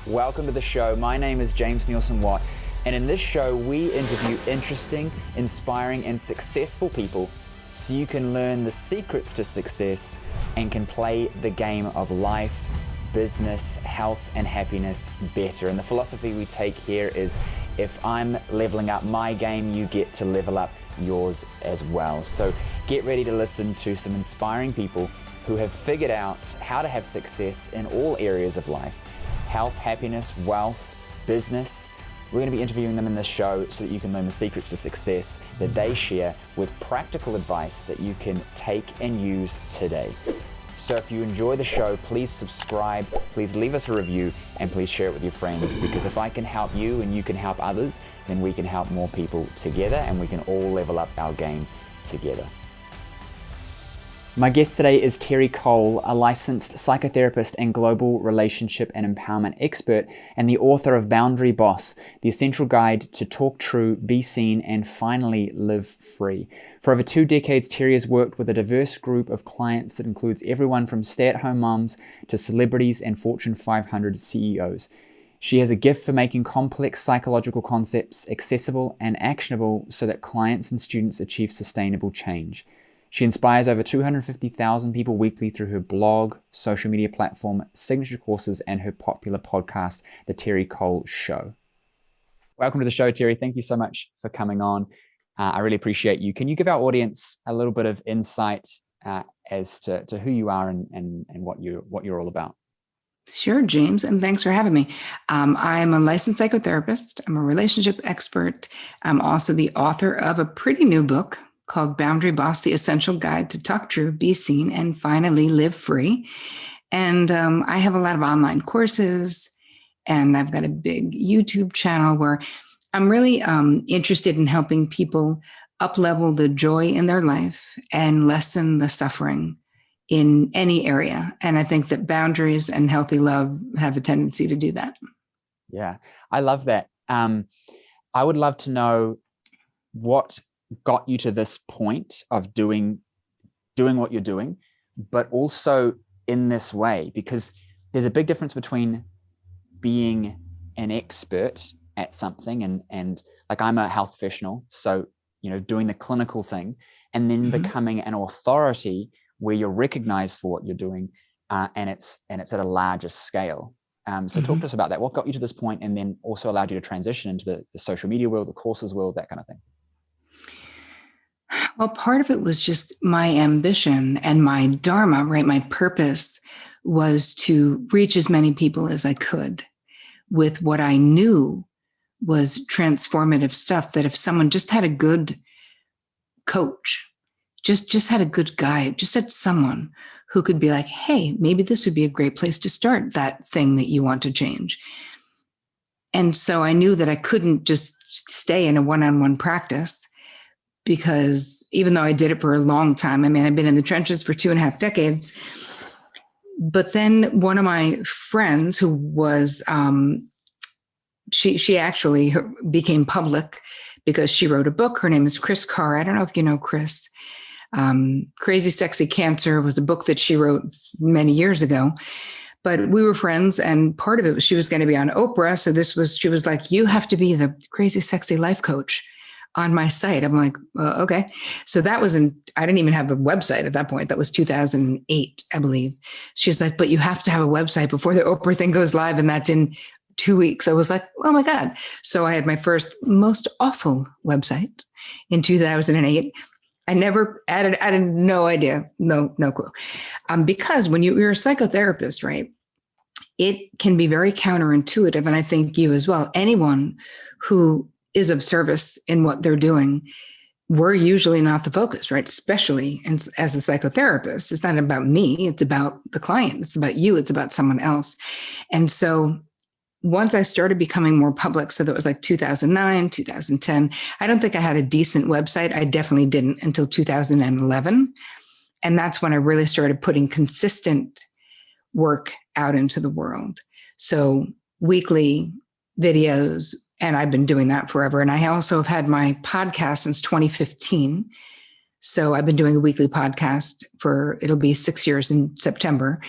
Welcome to the show. My name is James Nielsen Watt, and in this show, we interview interesting, inspiring, and successful people so you can learn the secrets to success and can play the game of life, business, health, and happiness better. And the philosophy we take here is if I'm leveling up my game, you get to level up yours as well. So get ready to listen to some inspiring people who have figured out how to have success in all areas of life: health, happiness, wealth, business. We're going to be interviewing them in this show so that you can learn the secrets to success that they share with practical advice that you can take and use today. So if you enjoy the show, please subscribe, please leave us a review, and please share it with your friends, because if I can help you and you can help others, then we can help more people together and we can all level up our game together. My guest today is Terri Cole, a licensed psychotherapist and global relationship and empowerment expert, and the author of Boundary Boss, the essential guide to talk true, be seen, and finally live free. For over 2 decades, Terri has worked with a diverse group of clients that includes everyone from stay-at-home moms to celebrities and Fortune 500 CEOs. She has a gift for making complex psychological concepts accessible and actionable so that clients and students achieve sustainable change. She inspires over 250,000 people weekly through her blog, social media platform, signature courses, and her popular podcast, The Terri Cole Show. Welcome to the show, Terri. Thank you so much for coming on. I really appreciate you. Can you give our audience a little bit of insight as to who you are and what you're all about? Sure, James, and thanks for having me. I'm a licensed psychotherapist. I'm a relationship expert. I'm also the author of a pretty new book called Boundary Boss, the essential guide to talk true, be seen, and finally live free. And I have a lot of online courses, and I've got a big YouTube channel where I'm really interested in helping people up-level the joy in their life and lessen the suffering in any area. And I think that boundaries and healthy love have a tendency to do that. Yeah, I love that. I would love to know what got you to this point of doing what you're doing, but also in this way, because there's a big difference between being an expert at something and like I'm a health professional, so doing the clinical thing, and then becoming an authority where you're recognized for what you're doing, and it's at a larger scale. So talk to us about that. What got you to this point, and then also allowed you to transition into the social media world, the courses world, that kind of thing? Well, part of it was just my ambition and my dharma, right? My purpose was to reach as many people as I could with what I knew was transformative stuff, that if someone just had a good coach, just had a good guide, just had someone who could be like, hey, maybe this would be a great place to start that thing that you want to change. And so I knew that I couldn't just stay in a one-on-one practice, because even though I did it for a long time, I mean, I've been in the trenches for 2.5 decades. But then one of my friends who was, she actually became public because she wrote a book. Her name is Chris Carr. I don't know if you know Chris. Crazy Sexy Cancer was a book that she wrote many years ago. But we were friends, and part of it was she was going to be on Oprah. So she was like, you have to be the crazy sexy life coach on my site. I'm like, okay. So that I didn't even have a website at that point. That was 2008, I believe. She's like, but you have to have a website before the Oprah thing goes live. And that's in 2 weeks. I was like, oh my God. So I had my first most awful website in 2008. I never added, I had no idea, no clue. Because when you're a psychotherapist, right, it can be very counterintuitive. And I think you as well, anyone who is of service in what they're doing, we're usually not the focus, right? Especially as a psychotherapist. It's not about me. It's about the client. It's about you. It's about someone else. And so once I started becoming more public, so that was like 2009, 2010, I don't think I had a decent website. I definitely didn't until 2011. And that's when I really started putting consistent work out into the world. So weekly videos, and I've been doing that forever. And I also have had my podcast since 2015. So I've been doing a weekly podcast it'll be 6 years in September.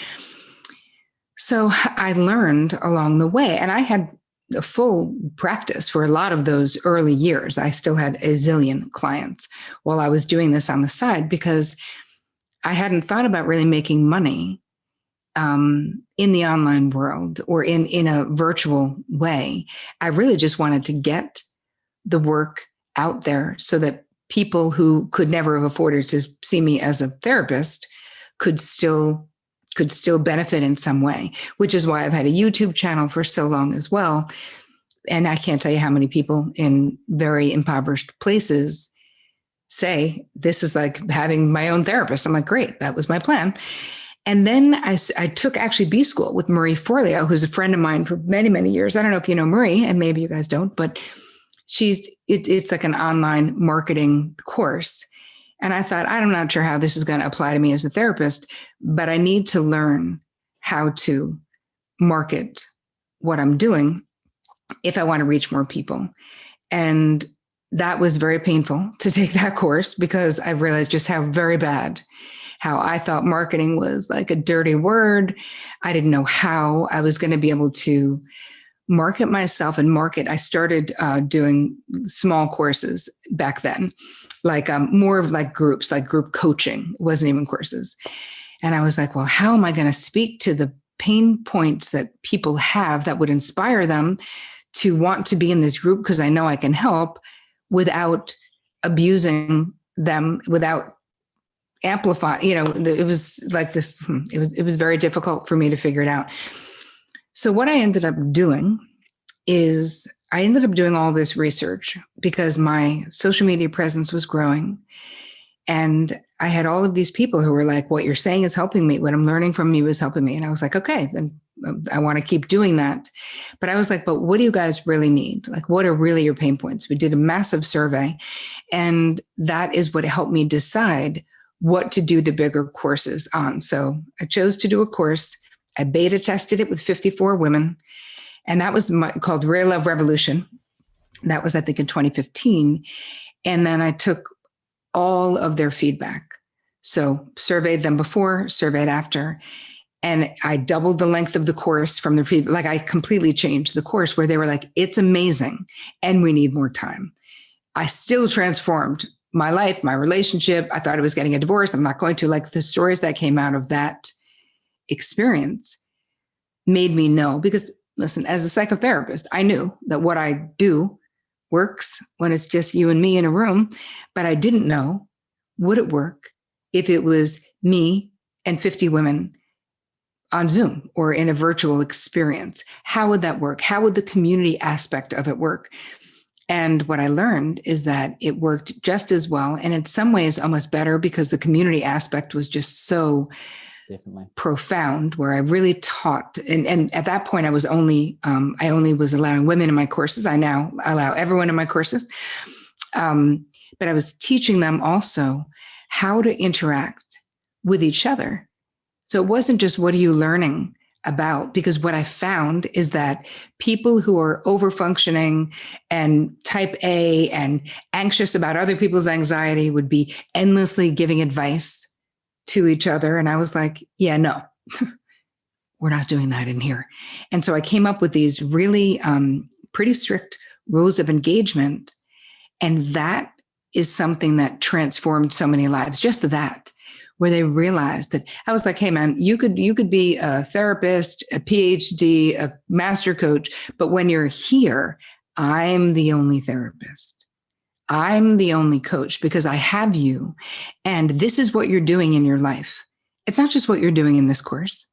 So I learned along the way, and I had a full practice for a lot of those early years. I still had a zillion clients while I was doing this on the side because I hadn't thought about really making money in the online world or in a virtual way. I really just wanted to get the work out there so that people who could never have afforded to see me as a therapist could still benefit in some way, which is why I've had a YouTube channel for so long as well. And I can't tell you how many people in very impoverished places say, this is like having my own therapist. I'm like, great, that was my plan. And then I took actually B school with Marie Forleo, who's a friend of mine for many, many years. I don't know if you know Marie, and maybe you guys don't, but it's like an online marketing course. And I thought, I'm not sure how this is going to apply to me as a therapist, but I need to learn how to market what I'm doing if I want to reach more people. And that was very painful to take that course because I realized just how I thought marketing was like a dirty word. I didn't know how I was going to be able to market myself and market. I started doing small courses back then, like more of like groups, like group coaching. It wasn't even courses. And I was like, well, how am I going to speak to the pain points that people have that would inspire them to want to be in this group? Because I know I can help without abusing them, without amplify, it was like this, it was very difficult for me to figure it out. So what I ended up doing is I ended up doing all this research because my social media presence was growing. And I had all of these people who were like, what you're saying is helping me. What I'm learning from you is helping me. And I was like, okay, then I want to keep doing that. But I was like, but what do you guys really need? Like, what are really your pain points? We did a massive survey, and that is what helped me decide what to do the bigger courses on. So I chose to do a course. I beta tested it with 54 women, and that was called Real Love Revolution. That was, I think, in 2015. And then I took all of their feedback. So surveyed them before, surveyed after, and I doubled the length of the course from the previous, like I completely changed the course where they were like, it's amazing and we need more time. I still transformed my life, my relationship. I thought I was getting a divorce. I'm not going to. Like, the stories that came out of that experience made me know, because listen, as a psychotherapist, I knew that what I do works when it's just you and me in a room, but I didn't know, would it work if it was me and 50 women on Zoom or in a virtual experience? How would that work? How would the community aspect of it work? And what I learned is that it worked just as well, and in some ways almost better, because the community aspect was just so profound, where I really taught. And at that point, I only was allowing women in my courses. I now allow everyone in my courses. But I was teaching them also how to interact with each other. So it wasn't just, what are you learning about? Because what I found is that people who are over-functioning and type A and anxious about other people's anxiety would be endlessly giving advice to each other. And I was like, yeah, no, we're not doing that in here. And so I came up with these really pretty strict rules of engagement. And that is something that transformed so many lives, just that, where they realized that. I was like, hey man, you could be a therapist, a PhD, a master coach, but when you're here, I'm the only therapist. I'm the only coach, because I have you. And this is what you're doing in your life. It's not just what you're doing in this course.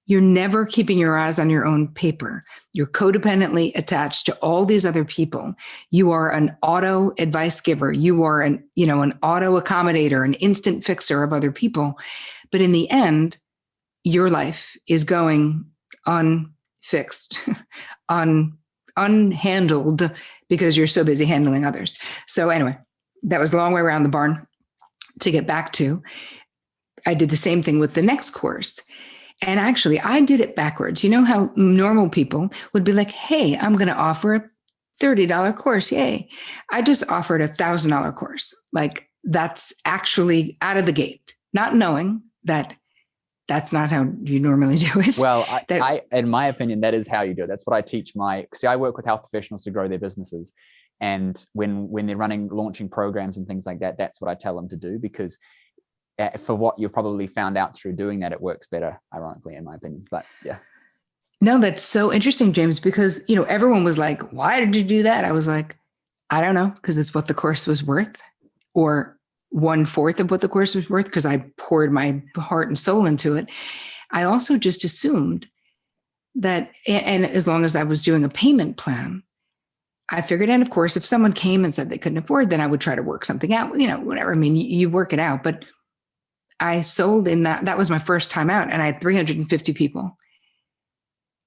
You're never keeping your eyes on your own paper. You're codependently attached to all these other people. You are an auto advice giver. You are an auto accommodator, an instant fixer of other people. But in the end, your life is going unfixed, unhandled, because you're so busy handling others. So anyway, that was a long way around the barn to get back to. I did the same thing with the next course. And actually, I did it backwards. You know how normal people would be like, hey, I'm going to offer a $30 course. Yay. I just offered a $1,000 course. Like, that's actually out of the gate, not knowing that that's not how you normally do it. Well, in my opinion, that is how you do it. That's what I teach I work with health professionals to grow their businesses. And when they're launching programs and things like that, that's what I tell them to do, because for what you've probably found out through doing that, it works better, ironically, in my opinion. But yeah. No, that's so interesting, James, because, everyone was like, why did you do that? I was like, I don't know, because it's what the course was worth, or 1/4 of what the course was worth, because I poured my heart and soul into it. I also just assumed that, and as long as I was doing a payment plan, I figured, and of course, if someone came and said they couldn't afford, then I would try to work something out, whatever. I mean, you work it out. But I sold in that was my first time out, and I had 350 people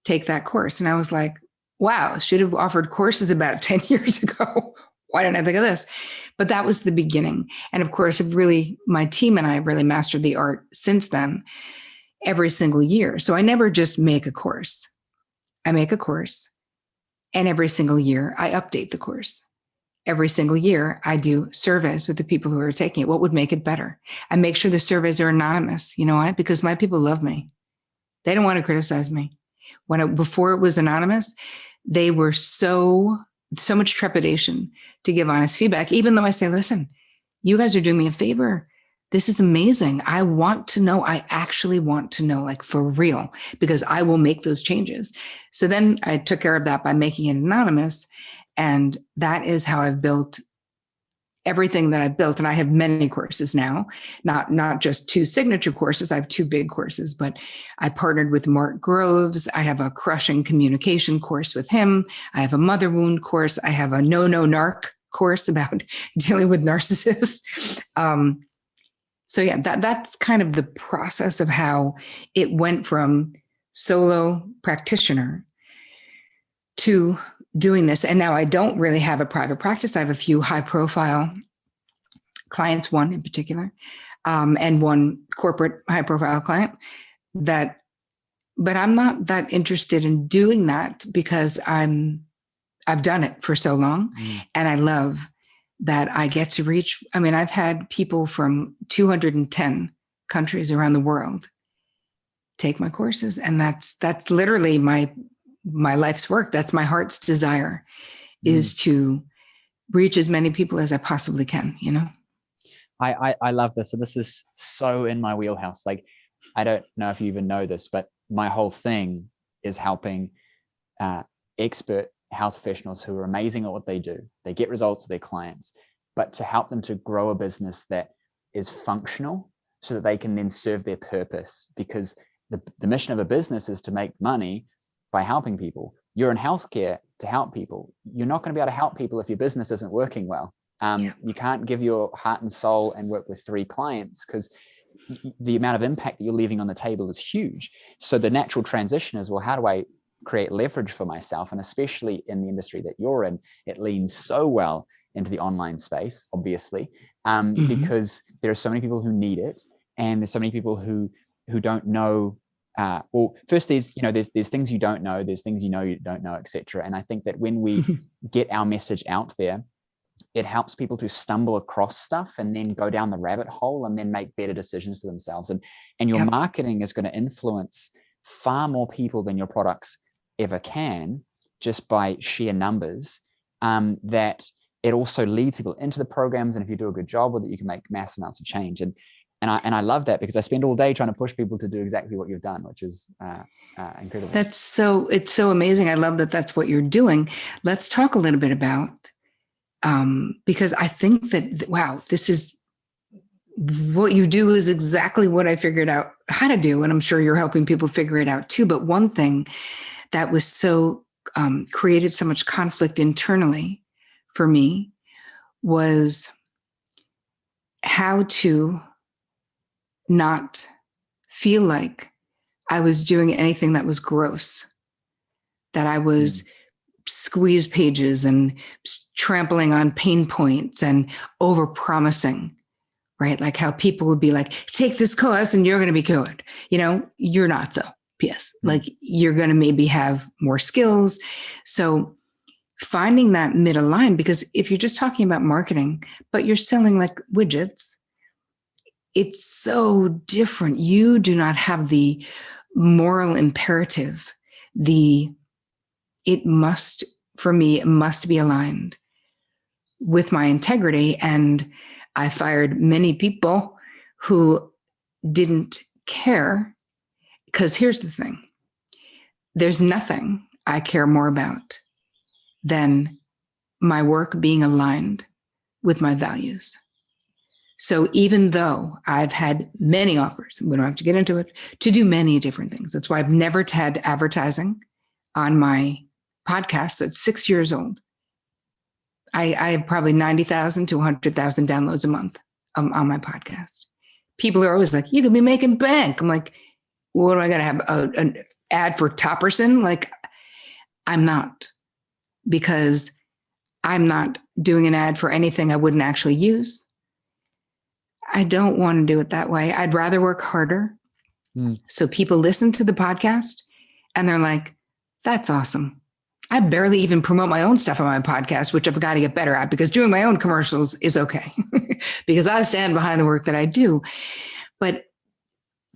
take that course. And I was like, wow, should have offered courses about 10 years ago. Why didn't I think of this? But that was the beginning. And of course, my team and I have really mastered the art since then, every single year. So I never just make a course. I make a course, and every single year I update the course. Every single year I do surveys with the people who are taking it. What would make it better? I make sure the surveys are anonymous. You know why? Because my people love me. They don't want to criticize me. Before it was anonymous, they were so much trepidation to give honest feedback, even though I say, listen, you guys are doing me a favor. This is amazing. I want to know. I actually want to know, like, for real, because I will make those changes. So then I took care of that by making it anonymous. And that is how I've built everything that I've built. And I have many courses now, not just 2 signature courses. I have 2 big courses, but I partnered with Mark Groves. I have a crushing communication course with him. I have a mother wound course. I have a no narc course about dealing with narcissists. So yeah, that's kind of the process of how it went from solo practitioner to doing this. And now I don't really have a private practice. I have a few high profile clients, one in particular, and one corporate high profile client but I'm not that interested in doing that, because I've done it for so long. And I love that I get to reach. I mean, I've had people from 210 countries around the world take my courses. And that's literally my life's work. That's my heart's desire, is to reach as many people as I possibly can, I love this. So this is so in my wheelhouse. Like, I don't know if you even know this, but my whole thing is helping expert health professionals who are amazing at what they do. They get results with their clients, but to help them to grow a business that is functional so that they can then serve their purpose. Because the mission of a business is to make money by helping people. You're in healthcare to help people. You're not going to be able to help people if your business isn't working well. You can't give your heart and soul and work with 3 clients, because the amount of impact that you're leaving on the table is huge. So the natural transition is, well, how do I create leverage for myself? And especially in the industry that you're in, it leans so well into the online space, obviously, because there are so many people who need it, and there's so many people who don't know. Well, first, there's things you don't know, there's things you don't know, etc. And I think that when we get our message out there, it helps people to stumble across stuff and then go down the rabbit hole and then make better decisions for themselves. And your marketing is going to influence far more people than your products ever can, just by sheer numbers, that it also leads people into the programs. And if you do a good job with it, you can make mass amounts of change. And I love that, because I spend all day trying to push people to do exactly what you've done, which is incredible. It's so amazing. I love that that's what you're doing. Let's talk a little bit about, because I think that, wow, this is what you do is exactly what I figured out how to do. And I'm sure you're helping people figure it out too. But one thing that was so created so much conflict internally for me was how to not feel like I was doing anything that was gross, that I was squeeze pages and trampling on pain points and over promising, right? Like how people would be like, take this course and you're going to be good. You're not, though. P.S. Like, you're going to maybe have more skills. So finding that middle line, because if you're just talking about marketing, but you're selling like widgets, it's so different. You do not have the moral imperative. It must, for me, it must be aligned with my integrity. And I fired many people who didn't care, because here's the thing. There's nothing I care more about than my work being aligned with my values. So even though I've had many offers, we don't have to get into it, to do many different things. That's why I've never had advertising on my podcast that's 6 years old. I have probably 90,000 to 100,000 downloads a month on my podcast. People are always like, you could be making bank. I'm like, what am I going to have? An ad for Topperson? Like, I'm not, because I'm not doing an ad for anything I wouldn't actually use. I don't want to do it that way. I'd rather work harder. So people listen to the podcast and they're like, that's awesome. I barely even promote my own stuff on my podcast, which I've got to get better at, because doing my own commercials is okay because I stand behind the work that I do. But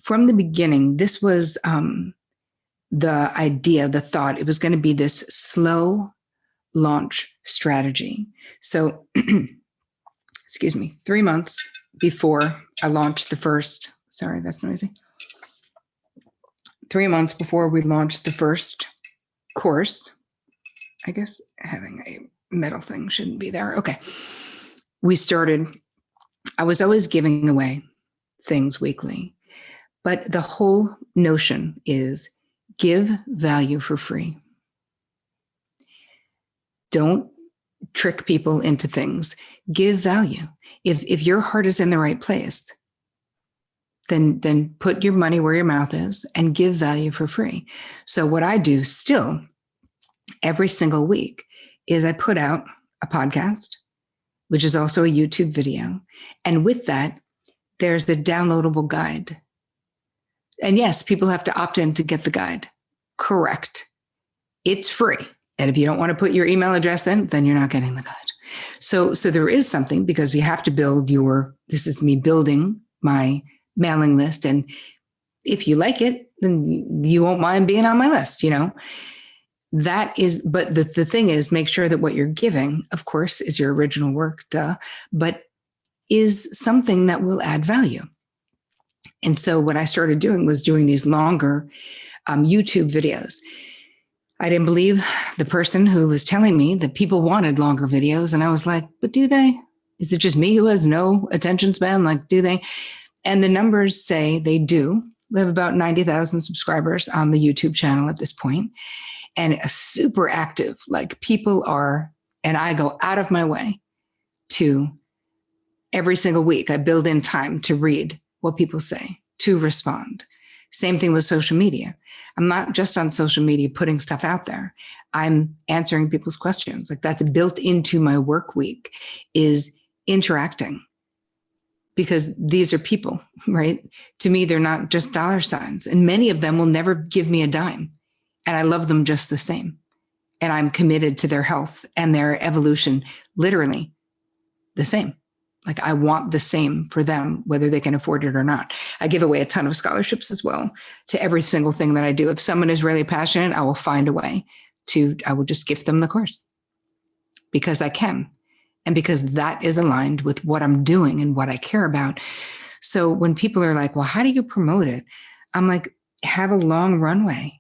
from the beginning, this was the idea, the thought. It was going to be this slow launch strategy. So, excuse me, 3 months before I launched the first, sorry, that's noisy. 3 months before we launched the first course, I guess having a metal thing shouldn't be there. Okay. We started, I was always giving away things weekly, but the whole notion is give value for free. Don't trick people into things. Give value. If your heart is in the right place, then put your money where your mouth is and give value for free. So what I do still every single week is I put out a podcast, which is also a YouTube video. And with that, there's the downloadable guide. And yes, people have to opt in to get the guide. Correct. It's free. And if you don't want to put your email address in, then you're not getting the guide. So there is something, because you have to build this is me building my mailing list. And if you like it, then you won't mind being on my list, That is, but the thing is, make sure that what you're giving, of course, is your original work, but is something that will add value. And so what I started doing was doing these longer YouTube videos. I didn't believe the person who was telling me that people wanted longer videos. And I was like, but do they? Is it just me who has no attention span? Like, do they? And the numbers say they do. We have about 90,000 subscribers on the YouTube channel at this point. And super active, like people are, and I go out of my way to every single week, I build in time to read what people say, to respond. Same thing with social media. I'm not just on social media putting stuff out there. I'm answering people's questions. Like, that's built into my work week, is interacting, because these are people, right? To me, they're not just dollar signs. And many of them will never give me a dime. And I love them just the same. And I'm committed to their health and their evolution, literally the same. Like, I want the same for them, whether they can afford it or not. I give away a ton of scholarships as well to every single thing that I do. If someone is really passionate, I will find a way I will just gift them the course, because I can. And because that is aligned with what I'm doing and what I care about. So when people are like, well, how do you promote it? I'm like, have a long runway.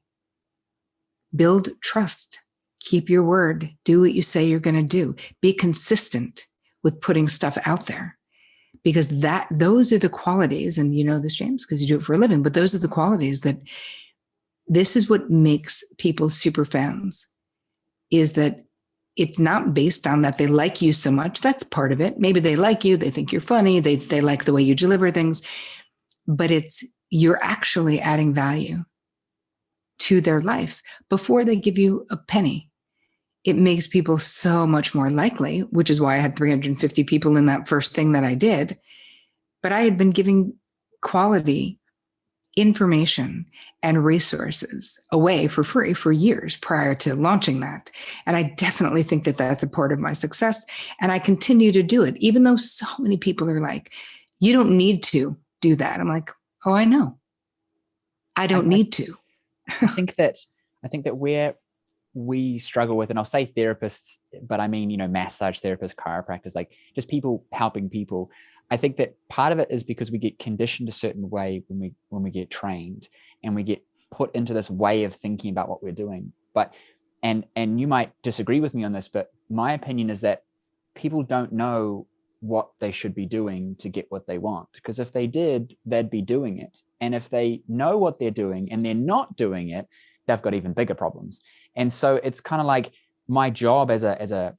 Build trust, keep your word, do what you say you're going to do, be consistent with putting stuff out there, because those are the qualities. And you know this, James, because you do it for a living, but those are the qualities this is what makes people super fans, is that it's not based on that they like you so much. That's part of it. Maybe they like you, they think you're funny, they like the way you deliver things, but you're actually adding value to their life before they give you a penny. It makes people so much more likely, which is why I had 350 people in that first thing that I did. But I had been giving quality information and resources away for free for years prior to launching that. And I definitely think that that's a part of my success. And I continue to do it, even though so many people are like, you don't need to do that. I'm like, oh, I know. I don't need to. I think that where we struggle with, and I'll say therapists, but I mean, massage therapists, chiropractors, like just people helping people. I think that part of it is because we get conditioned a certain way when we get trained, and we get put into this way of thinking about what we're doing. But, and you might disagree with me on this, but my opinion is that people don't know what they should be doing to get what they want. Because if they did, they'd be doing it. And if they know what they're doing and they're not doing it, they've got even bigger problems. And so it's kind of like my job as a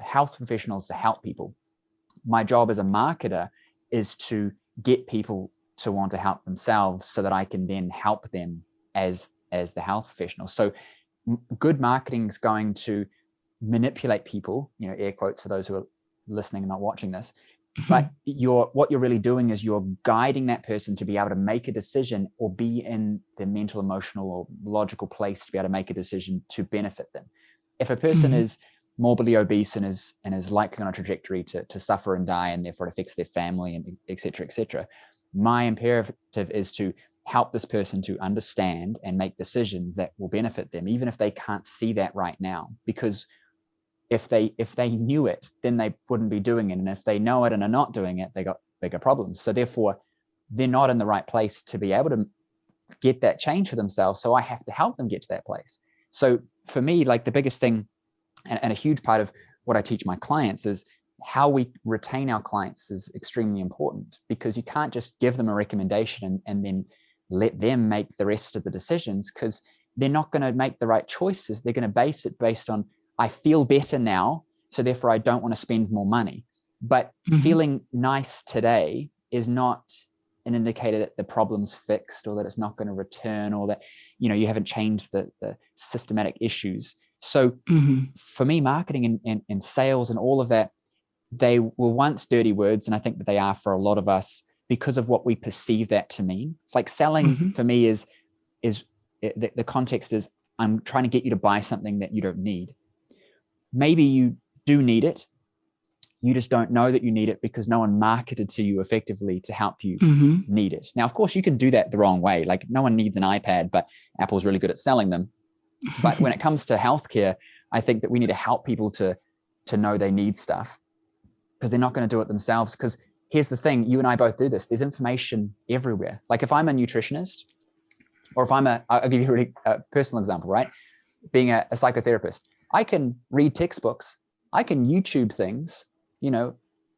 health professional is to help people. My job as a marketer is to get people to want to help themselves so that I can then help them as the health professional. So good marketing is going to manipulate people, air quotes for those who are listening and not watching this. But what you're really doing is you're guiding that person to be able to make a decision or be in the mental, emotional, or logical place to be able to make a decision to benefit them. If a person is morbidly obese and is likely on a trajectory to suffer and die, and therefore it affects their family, and et cetera, my imperative is to help this person to understand and make decisions that will benefit them, even if they can't see that right now. Because if they knew it, then they wouldn't be doing it. And if they know it and are not doing it, they got bigger problems. So therefore, they're not in the right place to be able to get that change for themselves. So I have to help them get to that place. So for me, like the biggest thing and a huge part of what I teach my clients is how we retain our clients is extremely important, because you can't just give them a recommendation and then let them make the rest of the decisions, because they're not going to make the right choices. They're going to base it based on, I feel better now, so therefore I don't want to spend more money. But feeling nice today is not an indicator that the problem's fixed, or that it's not going to return, or that, you haven't changed the systematic issues. So for me, marketing and sales and all of that, they were once dirty words. And I think that they are for a lot of us because of what we perceive that to mean. It's like selling for me is the context is, I'm trying to get you to buy something that you don't need. Maybe you do need it. You just don't know that you need it because no one marketed to you effectively to help you need it. Now, of course, you can do that the wrong way. Like no one needs an iPad, but Apple's really good at selling them. But when it comes to healthcare, I think that we need to help people to know they need stuff, because they're not going to do it themselves. Because here's the thing, you and I both do this. There's information everywhere. Like if I'm a nutritionist, or if I'll give you a really personal example, right? Being a psychotherapist, I can read textbooks, I can YouTube things,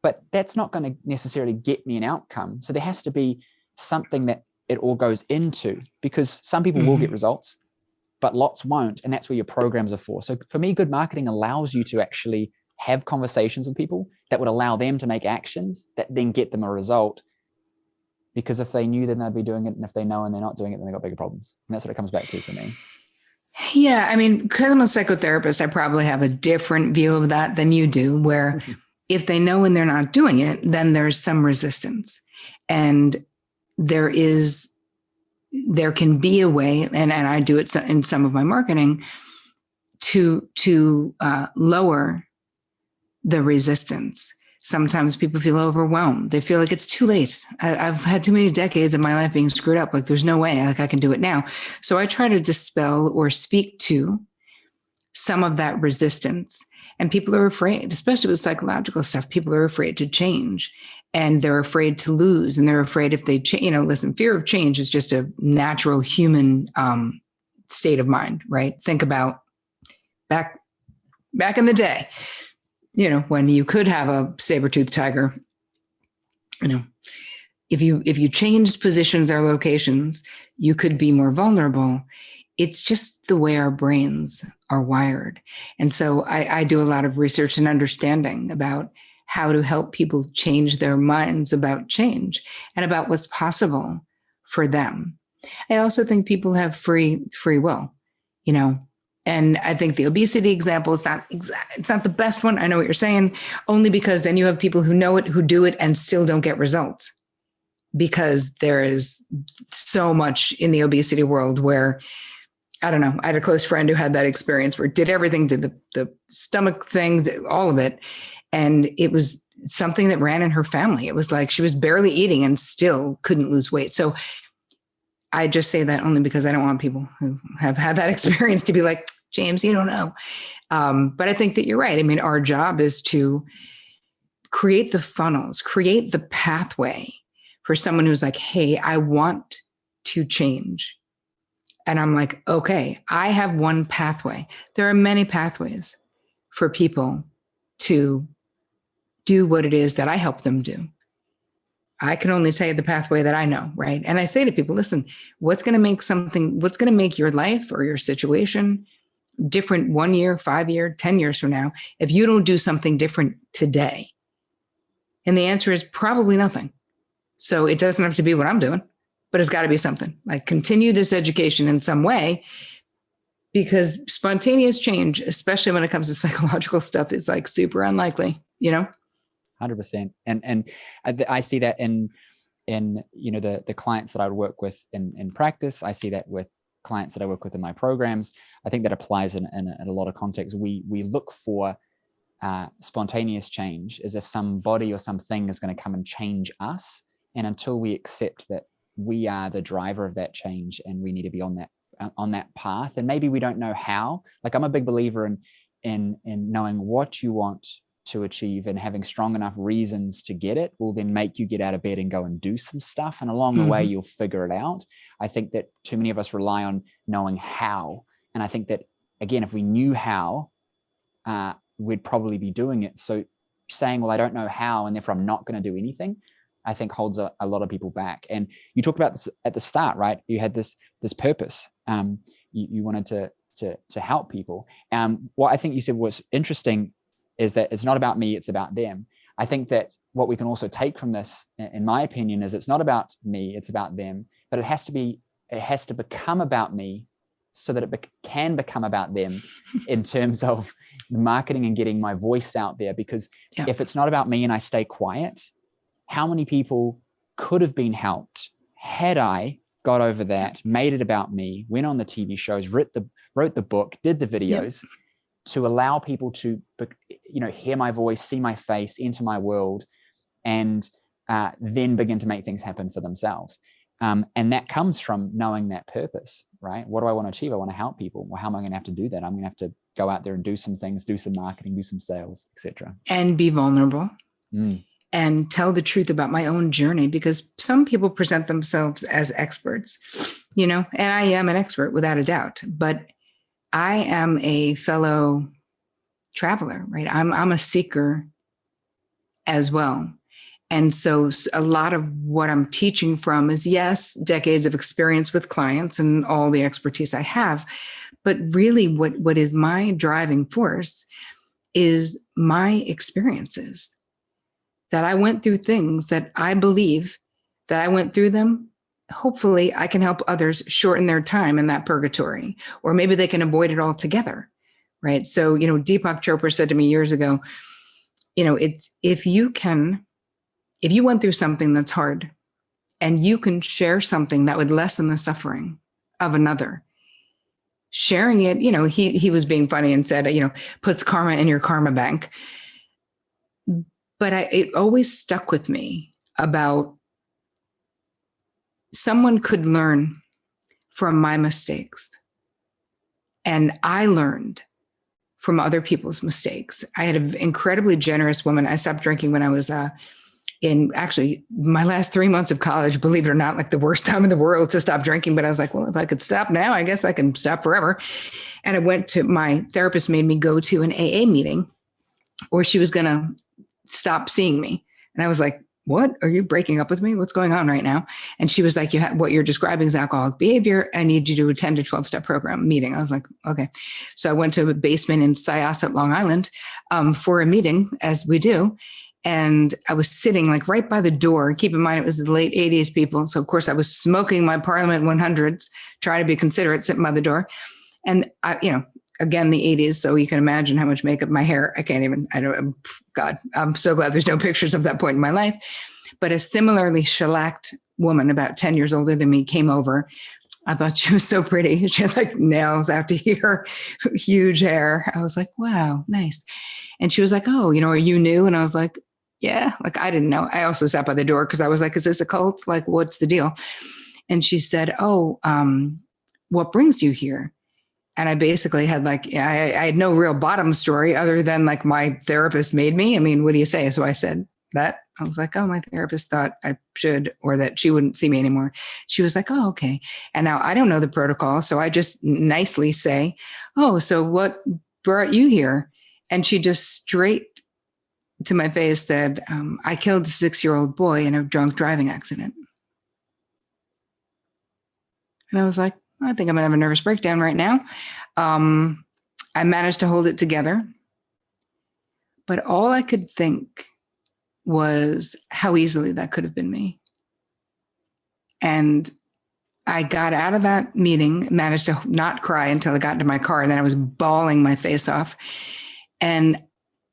but that's not going to necessarily get me an outcome. So there has to be something that it all goes into, because some people will get results, but lots won't. And that's where your programs are for. So for me, good marketing allows you to actually have conversations with people that would allow them to make actions that then get them a result. Because if they knew, then they'd be doing it. And if they know and they're not doing it, then they got bigger problems. And that's what it comes back to for me. Yeah. I mean, because I'm a psychotherapist, I probably have a different view of that than you do, where if they know and they're not doing it, then there's some resistance. And there can be a way, and I do it in some of my marketing, to lower the resistance. Sometimes people feel overwhelmed. They feel like it's too late. I've had too many decades of my life being screwed up. Like there's no way like I can do it now. So I try to dispel or speak to some of that resistance. And people are afraid, especially with psychological stuff. People are afraid to change, and they're afraid to lose. And they're afraid if they change, listen, fear of change is just a natural human state of mind, right? Think about back in the day, when you could have a saber-toothed tiger, if you changed positions or locations, you could be more vulnerable. It's just the way our brains are wired. And so I do a lot of research and understanding about how to help people change their minds about change and about what's possible for them. I also think people have free will, and I think the obesity example, it's not the best one. I know what you're saying, only because then you have people who know it, who do it and still don't get results, because there is so much in the obesity world where, I don't know, I had a close friend who had that experience where did everything, did the stomach things, all of it. And it was something that ran in her family. It was like she was barely eating and still couldn't lose weight. So I just say that only because I don't want people who have had that experience to be like, James, you don't know. But I think that you're right. I mean, our job is to create the funnels, create the pathway for someone who's like, hey, I want to change. And I'm like, okay, I have one pathway. There are many pathways for people to do what it is that I help them do. I can only tell you the pathway that I know, right? And I say to people, listen, what's going to make your life or your situation different 1 year, 5 year, 10 years from now, if you don't do something different today? And the answer is probably nothing. So it doesn't have to be what I'm doing, but it's got to be something. Like continue this education in some way, because spontaneous change, especially when it comes to psychological stuff, is like super unlikely, 100%. And I see that in the clients that I would work with in practice. I see that with clients that I work with in my programs. I think that applies in a lot of contexts. We look for spontaneous change as if somebody or something is going to come and change us. And until we accept that we are the driver of that change and we need to be on that path, and maybe we don't know how. Like I'm a big believer in knowing what you want to achieve, and having strong enough reasons to get it will then make you get out of bed and go and do some stuff. And along the way, you'll figure it out. I think that too many of us rely on knowing how. And I think that, again, if we knew how, we'd probably be doing it. So saying, well, I don't know how, and therefore I'm not going to do anything, I think holds a lot of people back. And you talked about this at the start, right? You had this purpose. You wanted to help people. What I think you said was interesting is that it's not about me, it's about them. I think that what we can also take from this, in my opinion, is it's not about me, it's about them, but it has to become about me so that it can become about them in terms of marketing and getting my voice out there. Because if it's not about me and I stay quiet, how many people could have been helped had I got over that, made it about me, went on the TV shows, wrote the book, did the videos, to allow people to, hear my voice, see my face, enter my world, and then begin to make things happen for themselves. And that comes from knowing that purpose, right? What do I want to achieve? I want to help people. Well, how am I going to have to do that? I'm going to have to go out there and do some things, do some marketing, do some sales, etc. And be vulnerable. And tell the truth about my own journey, because some people present themselves as experts, and I am an expert without a doubt, but I am a fellow traveler, right? I'm a seeker as well. And so a lot of what I'm teaching from is, yes, decades of experience with clients and all the expertise I have, but really what is my driving force is my experiences, that I went through things that I believe that I went through them. Hopefully I can help others shorten their time in that purgatory, or maybe they can avoid it altogether, right? So, Deepak Chopra said to me years ago, it's if you went through something that's hard and you can share something that would lessen the suffering of another, sharing it, he was being funny and said, puts karma in your karma bank. But it always stuck with me about someone could learn from my mistakes. And I learned from other people's mistakes. I had an incredibly generous woman. I stopped drinking when I was in actually my last 3 months of college, believe it or not, like the worst time in the world to stop drinking. But I was like, well, if I could stop now, I guess I can stop forever. And my therapist made me go to an AA meeting or she was going to stop seeing me. And I was like, what? Are you breaking up with me? What's going on right now? And she was like, what you're describing is alcoholic behavior. I need you to attend a 12-step program meeting. I was like, okay. So I went to a basement in Syosset, Long Island, for a meeting, as we do. And I was sitting like right by the door. Keep in mind, it was the late 80s, people. So of course I was smoking my Parliament 100s, trying to be considerate, sitting by the door. And again, the 80s. So you can imagine how much makeup, my hair, God, I'm so glad there's no pictures of that point in my life. But a similarly shellacked woman, about 10 years older than me, came over. I thought she was so pretty. She had like nails out to here, huge hair. I was like, wow, nice. And she was like, oh, are you new? And I was like, Yeah. Like, I didn't know. I also sat by the door because I was like, is this a cult? Like, what's the deal? And she said, oh, what brings you here? And I basically had like, I had no real bottom story other than like my therapist made me. I mean, what do you say? So I said that. I was like, oh, my therapist thought I should, or that she wouldn't see me anymore. She was like, oh, okay. And now I don't know the protocol. So I just nicely say, oh, so what brought you here? And she just straight to my face said, I killed a 6-year-old boy in a drunk driving accident. And I was like, I think I'm gonna have a nervous breakdown right now. I managed to hold it together, but all I could think was how easily that could have been me. And I got out of that meeting, managed to not cry until I got into my car, and then I was bawling my face off. And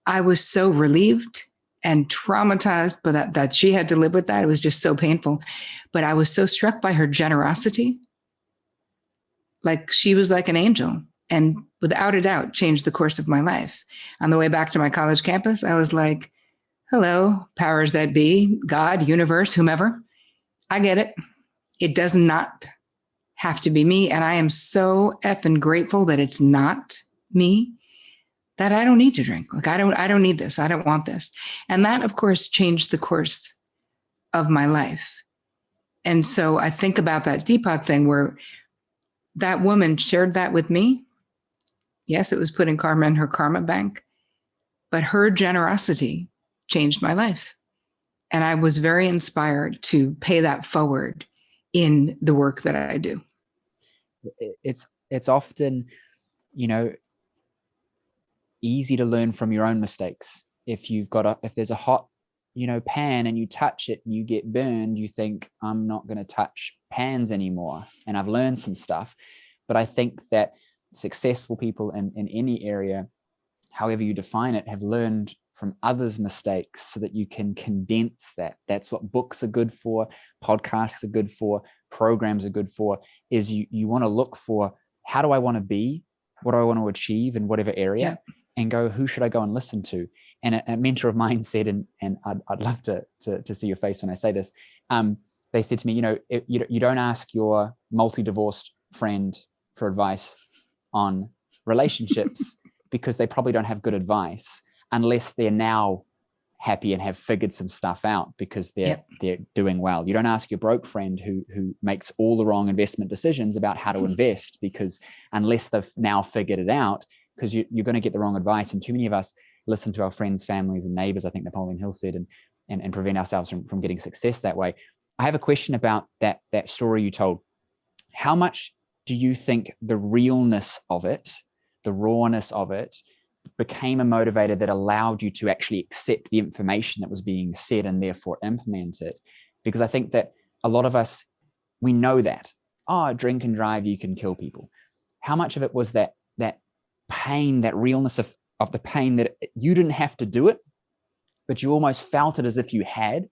I was so relieved and traumatized, but that she had to live with that. It was just so painful. But I was so struck by her generosity. Like, she was like an angel, and without a doubt changed the course of my life. On the way back to my college campus, I was like, hello, powers that be, God, universe, whomever. I get it. It does not have to be me. And I am so effing grateful that it's not me, that I don't need to drink. Like, I don't need this. I don't want this. And that, of course, changed the course of my life. And so I think about that Deepak thing where that woman shared that with me. Yes, it was putting karma in her karma bank, but her generosity changed my life. And I was very inspired to pay that forward in the work that I do. It's often, easy to learn from your own mistakes. If there's a hot, pan and you touch it and you get burned, you think, I'm not going to touch pans anymore. And I've learned some stuff. But I think that successful people in any area, however you define it, have learned from others' mistakes so that you can condense that. That's what books are good for, podcasts are good for, programs are good for, is you want to look for, how do I want to be? What do I want to achieve in whatever area? Yeah. And go, who should I go and listen to? And a mentor of mine said, and I'd love to see your face when I say this, they said to me, you don't ask your multi-divorced friend for advice on relationships because they probably don't have good advice unless they're now happy and have figured some stuff out because they're doing well. You don't ask your broke friend who makes all the wrong investment decisions about how to invest, because unless they've now figured it out, because you're going to get the wrong advice. And too many of us listen to our friends, families, and neighbors, I think Napoleon Hill said, and prevent ourselves from getting success that way. I have a question about that story you told. How much do you think the realness of it, the rawness of it, became a motivator that allowed you to actually accept the information that was being said and therefore implement it? Because I think that a lot of us, we know that, drink and drive, you can kill people. How much of it was that pain, that realness of the pain, that you didn't have to do it, but you almost felt it as if you had,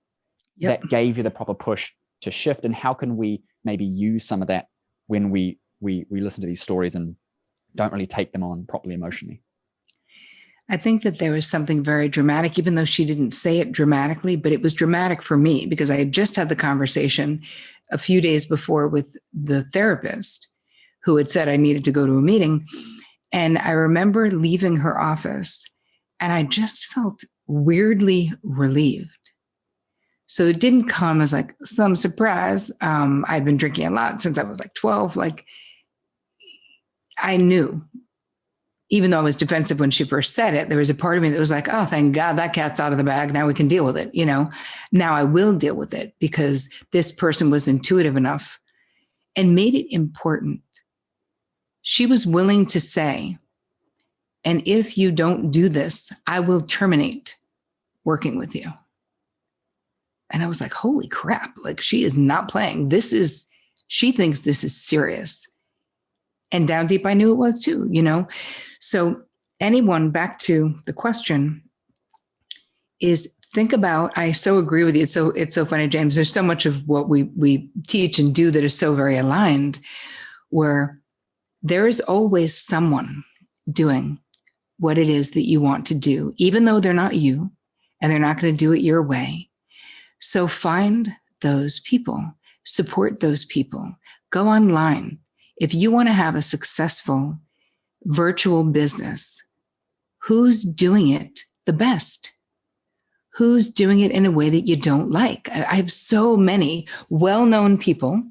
that gave you the proper push to shift? And how can we maybe use some of that when we listen to these stories and don't really take them on properly emotionally? I think that there was something very dramatic, even though she didn't say it dramatically, but it was dramatic for me because I had just had the conversation a few days before with the therapist who had said I needed to go to a meeting. And I remember leaving her office and I just felt weirdly relieved. So it didn't come as like some surprise. I'd been drinking a lot since I was like 12. Like, I knew, even though I was defensive when she first said it, there was a part of me that was like, oh, thank God that cat's out of the bag. Now we can deal with it. Now I will deal with it because this person was intuitive enough and made it important. She was willing to say, and if you don't do this, I will terminate working with you. And I was like, holy crap, like, she is not playing. She thinks this is serious. And down deep, I knew it was too, So anyone, back to the question, is think about, I so agree with you. It's so funny, James. There's so much of what we teach and do that is so very aligned, where there is always someone doing what it is that you want to do, even though they're not you, and they're not going to do it your way. So find those people, support those people, go online. If you want to have a successful virtual business, who's doing it the best? Who's doing it in a way that you don't like? I have so many well-known people.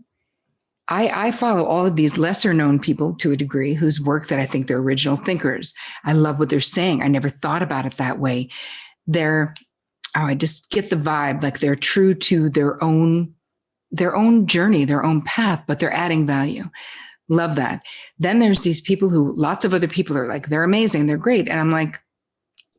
I follow all of these lesser known people to a degree whose work that I think they're original thinkers. I love what they're saying. I never thought about it that way. I just get the vibe like they're true to their own journey, their own path, but they're adding value. Love that. Then there's these people who lots of other people are like, they're amazing, they're great. And I'm like,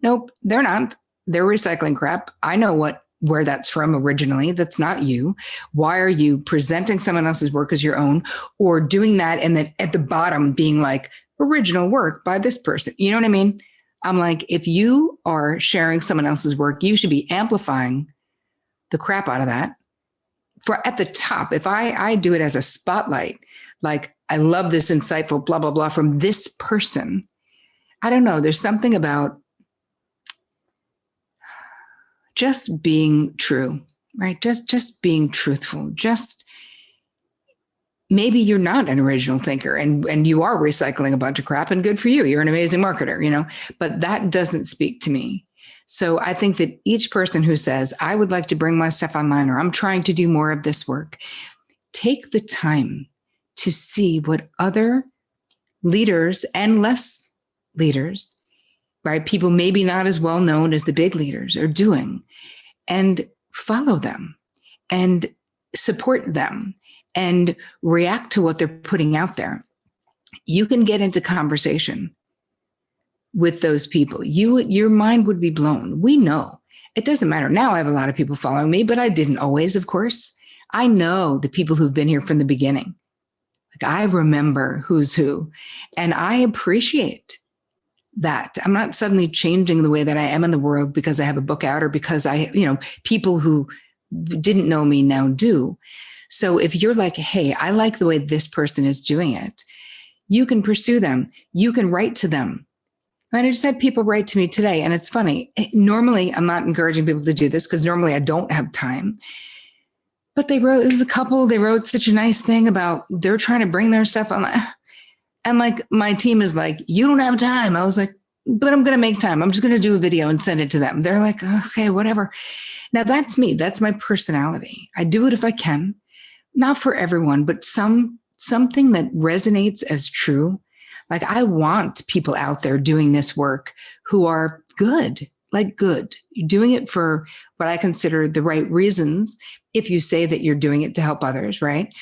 nope, they're not. They're recycling crap. I know where that's from originally. That's not you. Why are you presenting someone else's work as your own, or doing that and then at the bottom being like, original work by this person? You know what I mean? I'm like, if you are sharing someone else's work, you should be amplifying the crap out of that. For at the top, if I do it as a spotlight, like, I love this insightful blah, blah, blah from this person. I don't know. There's something about just being true, right? Just being truthful. Just maybe you're not an original thinker and you are recycling a bunch of crap, and good for you. You're an amazing marketer, but that doesn't speak to me. So I think that each person who says, I would like to bring my stuff online, or I'm trying to do more of this work, take the time to see what other leaders and less leaders, right? People maybe not as well known as the big leaders are doing, and follow them and support them and react to what they're putting out there. You can get into conversation with those people. Your mind would be blown. We know. It doesn't matter. Now I have a lot of people following me, but I didn't always, of course. I know the people who've been here from the beginning. Like, I remember who's who, and I appreciate that. I'm not suddenly changing the way that I am in the world because I have a book out, or because people who didn't know me now do. So if you're like, hey, I like the way this person is doing it, you can pursue them. You can write to them. And I just had people write to me today, and it's funny. Normally, I'm not encouraging people to do this because normally I don't have time. But it was a couple, they wrote such a nice thing about they're trying to bring their stuff on. And like, my team is like, you don't have time. I was like, but I'm going to make time. I'm just going to do a video and send it to them. They're like, okay, whatever. Now that's me. That's my personality. I do it if I can. Not for everyone, but something that resonates as true. Like, I want people out there doing this work who are good, like good. You're doing it for what I consider the right reasons. If you say that you're doing it to help others, right?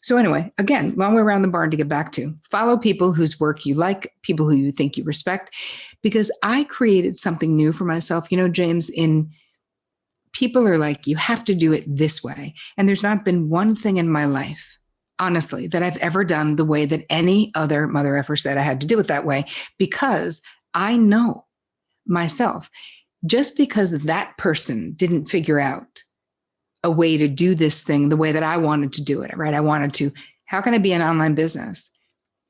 So anyway, again, long way around the barn to get back to. Follow people whose work you like, people who you think you respect, because I created something new for myself. James, people are like, you have to do it this way. And there's not been one thing in my life, honestly, that I've ever done the way that any other mother effer said I had to do it that way, because I know myself, just because that person didn't figure out a way to do this thing the way that I wanted to do it, right? How can I be an online business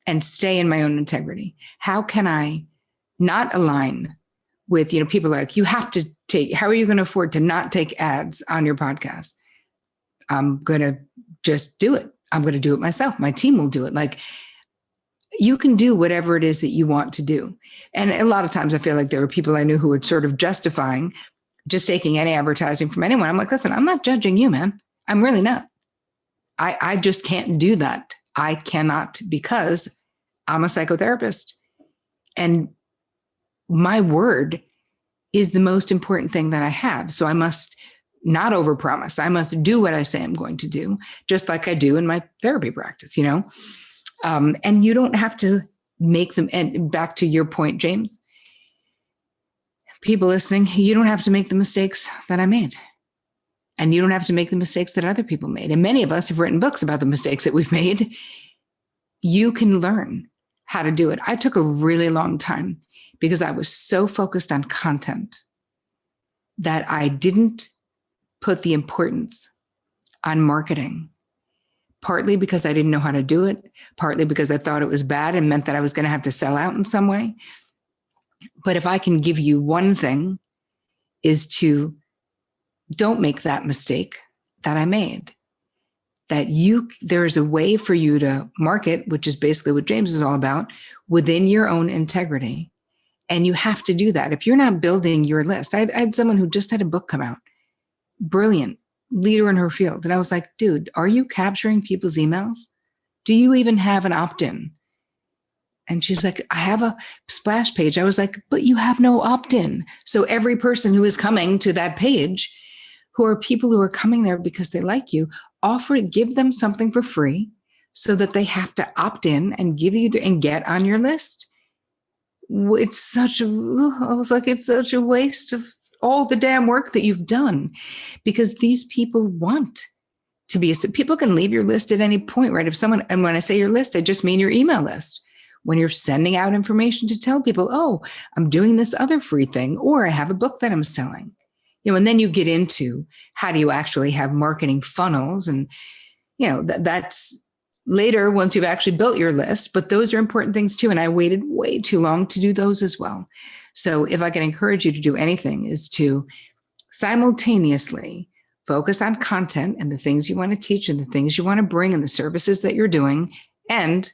and stay in my own integrity? How can I not align with, people like, you have to how are you going to afford to not take ads on your podcast? I'm going to just do it. I'm going to do it myself. My team will do it. Like, you can do whatever it is that you want to do. And a lot of times I feel like there were people I knew who were sort of justifying just taking any advertising from anyone. I'm like, listen, I'm not judging you, man. I'm really not. I just can't do that. I cannot, because I'm a psychotherapist, and my word is the most important thing that I have. So I must not overpromise. I must do what I say I'm going to do, just like I do in my therapy practice, and you don't have to make them. And back to your point, James, people listening, you don't have to make the mistakes that I made, and you don't have to make the mistakes that other people made. And many of us have written books about the mistakes that we've made. You can learn how to do it. I took a really long time because I was so focused on content that I didn't put the importance on marketing, partly because I didn't know how to do it, partly because I thought it was bad and meant that I was going to have to sell out in some way. But if I can give you one thing, is to don't make that mistake that I made. That there is a way for you to market, which is basically what James is all about, within your own integrity. And you have to do that. If you're not building your list, I had someone who just had a book come out, brilliant leader in her field. And I was like, dude, are you capturing people's emails? Do you even have an opt-in? And she's like, I have a splash page. I was like, but you have no opt-in. So every person who is coming to that page, who are people who are coming there because they like you, give them something for free so that they have to opt in and give you and get on your list. It's such a waste of all the damn work that you've done, because these people want to be, people can leave your list at any point, right? And when I say your list, I just mean your email list. When you're sending out information to tell people, oh, I'm doing this other free thing, or I have a book that I'm selling. And then you get into how do you actually have marketing funnels, and that's later once you've actually built your list. But those are important things too, and I waited way too long to do those as well. So if I can encourage you to do anything, is to simultaneously focus on content and the things you want to teach and the things you want to bring and the services that you're doing, and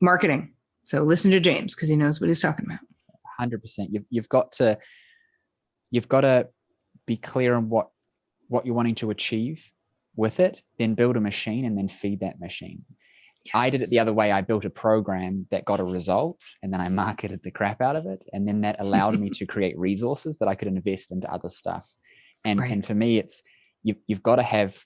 marketing. So listen to James, because he knows what he's talking about. 100%. You've got to be clear on what you're wanting to achieve with it, then build a machine and then feed that machine. Yes. I did it the other way. I built a program that got a result, and then I marketed the crap out of it. And then that allowed me to create resources that I could invest into other stuff. And, right. And for me, it's, you've got to have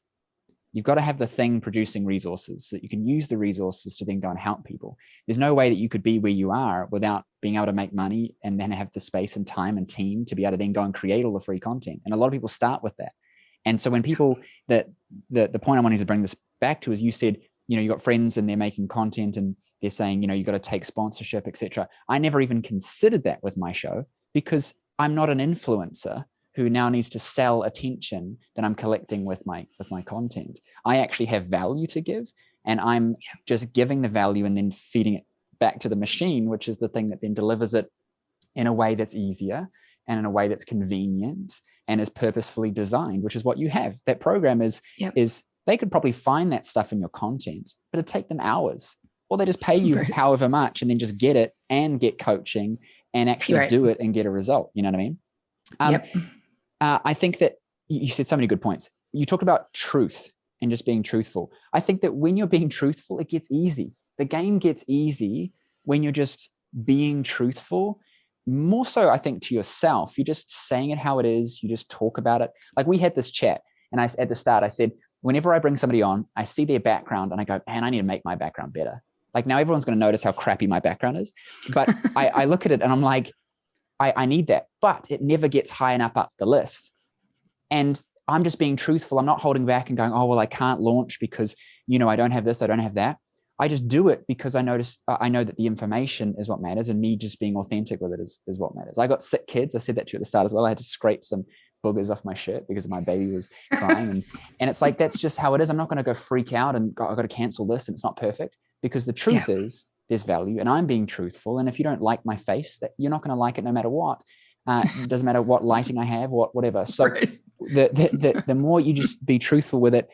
the thing producing resources so that you can use the resources to then go and help people. There's no way that you could be where you are without being able to make money and then have the space and time and team to be able to then go and create all the free content. And a lot of people start with that. And so when people, the point I wanted to bring this back to is, you said, you got friends and they're making content and they're saying, you got to take sponsorship, etc. I never even considered that with my show, because I'm not an influencer who now needs to sell attention that I'm collecting with my content. I actually have value to give, and I'm just giving the value and then feeding it back to the machine, which is the thing that then delivers it in a way that's easier and in a way that's convenient and is purposefully designed, which is what you have. That program is they could probably find that stuff in your content, but it'd take them hours, or they just pay you however much and then just get it and get coaching and actually do it and get a result. You know what I mean? I think that you said so many good points. You talked about truth and just being truthful. I think that when you're being truthful, it gets easy. The game gets easy when you're just being truthful. More so, I think, to yourself. You're just saying it how it is. You just talk about it. Like we had this chat, and at the start, I said, whenever I bring somebody on, I see their background and I go, man, I need to make my background better. Like now everyone's going to notice how crappy my background is. But I look at it and I'm like, I need that, but it never gets high enough up the list. And I'm just being truthful. I'm not holding back and going, oh, well, I can't launch because, I don't have this, I don't have that. I just do it because I know that the information is what matters, and me just being authentic with it is what matters. I got sick kids. I said that to you at the start as well. I had to scrape some boogers off my shirt because my baby was crying. and it's like, that's just how it is. I'm not going to go freak out and I've got to cancel this and it's not perfect, because the truth is there's value and I'm being truthful. And if you don't like my face, that you're not going to like it no matter what. It doesn't matter what lighting I have, whatever. So the more you just be truthful with it,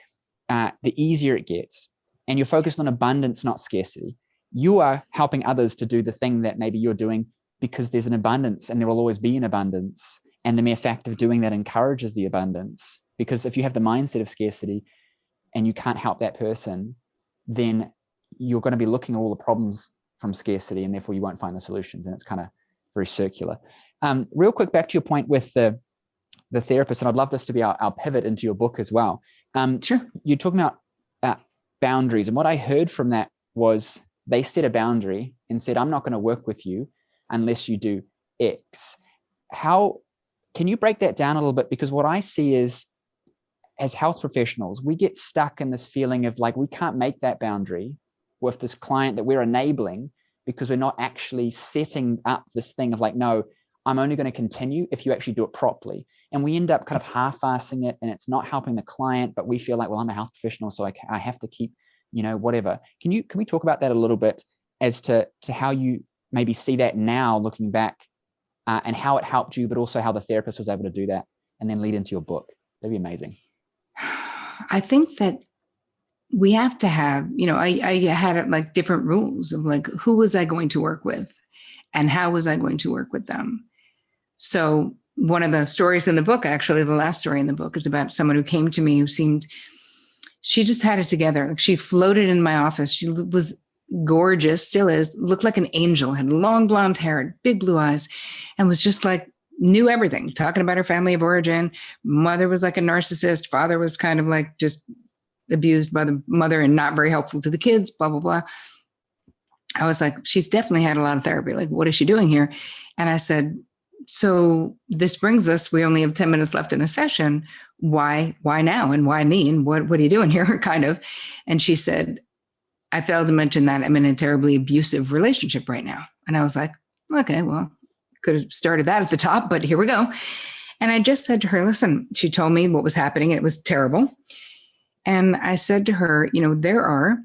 the easier it gets. And you're focused on abundance, not scarcity. You are helping others to do the thing that maybe you're doing because there's an abundance and there will always be an abundance. And the mere fact of doing that encourages the abundance. Because if you have the mindset of scarcity and you can't help that person, then you're going to be looking at all the problems from scarcity, and therefore you won't find the solutions. And it's kind of very circular. Real quick, back to your point with the therapist, and I'd love this to be our pivot into your book as well. Sure. You're talking about boundaries. And what I heard from that was they set a boundary and said, I'm not going to work with you unless you do X. How can you break that down a little bit? Because what I see is, as health professionals, we get stuck in this feeling of like, we can't make that boundary with this client that we're enabling because we're not actually setting up this thing of like, no, I'm only going to continue if you actually do it properly. And we end up kind of half-assing it, and it's not helping the client, but we feel like, well, I'm a health professional, so I have to keep, whatever. Can we talk about that a little bit as to how you maybe see that now looking back and how it helped you, but also how the therapist was able to do that, and then lead into your book. That'd be amazing. I think that we have to have, I had like different rules of like, who was I going to work with and how was I going to work with them? So one of the stories in the book, actually, the last story in the book, is about someone who came to me who she just had it together. Like, she floated in my office. She was gorgeous, still is, looked like an angel, had long blonde hair, big blue eyes, and was just like, knew everything, talking about her family of origin. Mother was like a narcissist. Father was kind of like just abused by the mother and not very helpful to the kids, blah, blah, blah. I was like, she's definitely had a lot of therapy. Like, what is she doing here? And I said, so this brings us, we only have 10 minutes left in the session. Why now? And why me? And what are you doing here? Kind of. And she said, I failed to mention that I'm in a terribly abusive relationship right now. And I was like, okay, well, could have started that at the top, but here we go. And I just said to her, listen, she told me what was happening and it was terrible. And I said to her, there are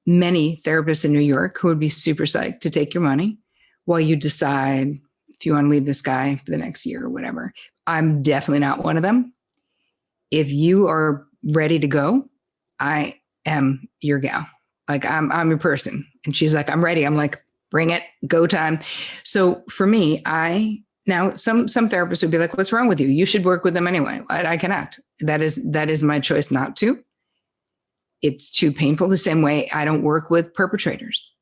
many therapists in New York who would be super psyched to take your money while you decide if you want to leave this guy for the next year or whatever. I'm definitely not one of them. If you are ready to go, I am your gal. Like, I'm your person. And she's like, I'm ready. I'm like, bring it, go time. So for me, now some therapists would be like, what's wrong with you? You should work with them anyway. I cannot. That is my choice not to. It's too painful. The same way I don't work with perpetrators.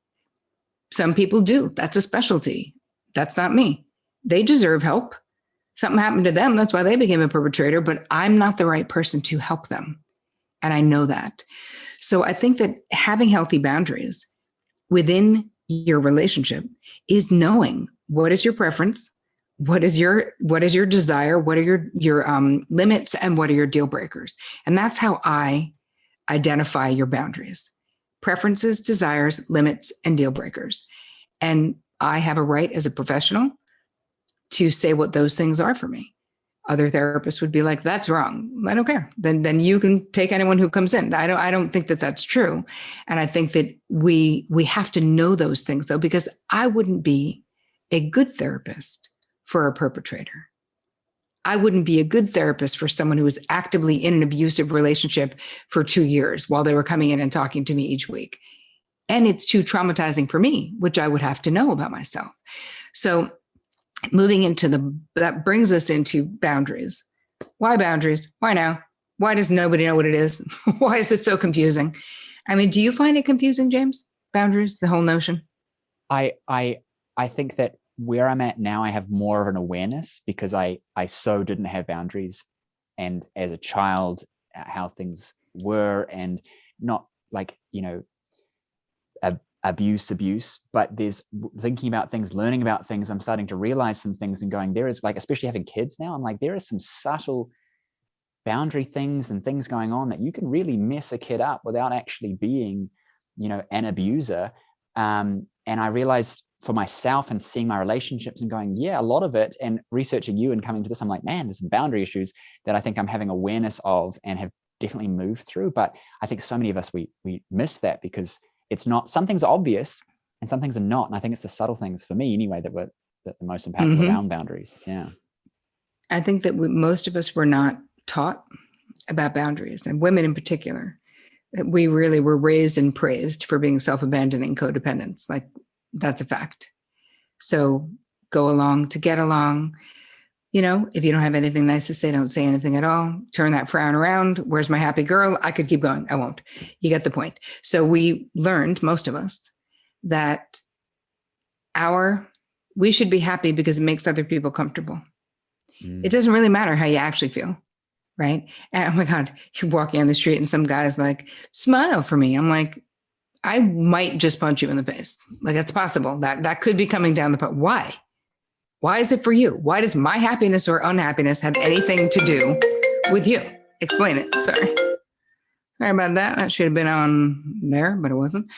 Some people do. That's a specialty. That's not me. They deserve help. Something happened to them. That's why they became a perpetrator, but I'm not the right person to help them. And I know that. So I think that having healthy boundaries within your relationship is knowing what is your preference, what is your desire, what are your limits, and what are your deal breakers. And that's how I identify your boundaries: preferences, desires, limits, and deal breakers. And I have a right as a professional to say what those things are for me. Other therapists would be like, that's wrong. I don't care. Then you can take anyone who comes in. I don't think that that's true. And I think that we have to know those things, though, because I wouldn't be a good therapist for a perpetrator. I wouldn't be a good therapist for someone who was actively in an abusive relationship for 2 years while they were coming in and talking to me each week. And it's too traumatizing for me, which I would have to know about myself. So moving into that brings us into boundaries. Why boundaries? Why now? Why does nobody know what it is? Why is it so confusing? I mean, do you find it confusing, James? Boundaries, the whole notion? I think that where I'm at now, I have more of an awareness because I so didn't have boundaries. And as a child, how things were, and not like, abuse, but there's thinking about things, learning about things. I'm starting to realize some things and going, there is, like, especially having kids now, I'm like, there is some subtle boundary things and things going on that you can really mess a kid up without actually being, an abuser. And I realized for myself and seeing my relationships and going, yeah, a lot of it, and researching you and coming to this, I'm like, man, there's some boundary issues that I think I'm having awareness of and have definitely moved through. But I think so many of us, we miss that because it's not, some things are obvious and some things are not. And I think it's the subtle things, for me anyway, that the most impactful around boundaries. Yeah. I think that most of us were not taught about boundaries, and women in particular. We really were raised and praised for being self-abandoning codependents. Like, that's a fact. So go along to get along. If you don't have anything nice to say, don't say anything at all. Turn that frown around. Where's my happy girl? I could keep going. I won't. You get the point. So we learned, most of us, that we should be happy because it makes other people comfortable. It doesn't really matter how you actually feel, right? And oh my God, you're walking on the street and some guy's like, smile for me. I'm like, I might just punch you in the face. Like, it's possible that could be coming down the pipe. Why? Why is it for you? Why does my happiness or unhappiness have anything to do with you? Explain it. Sorry about that. That should have been on there, but it wasn't.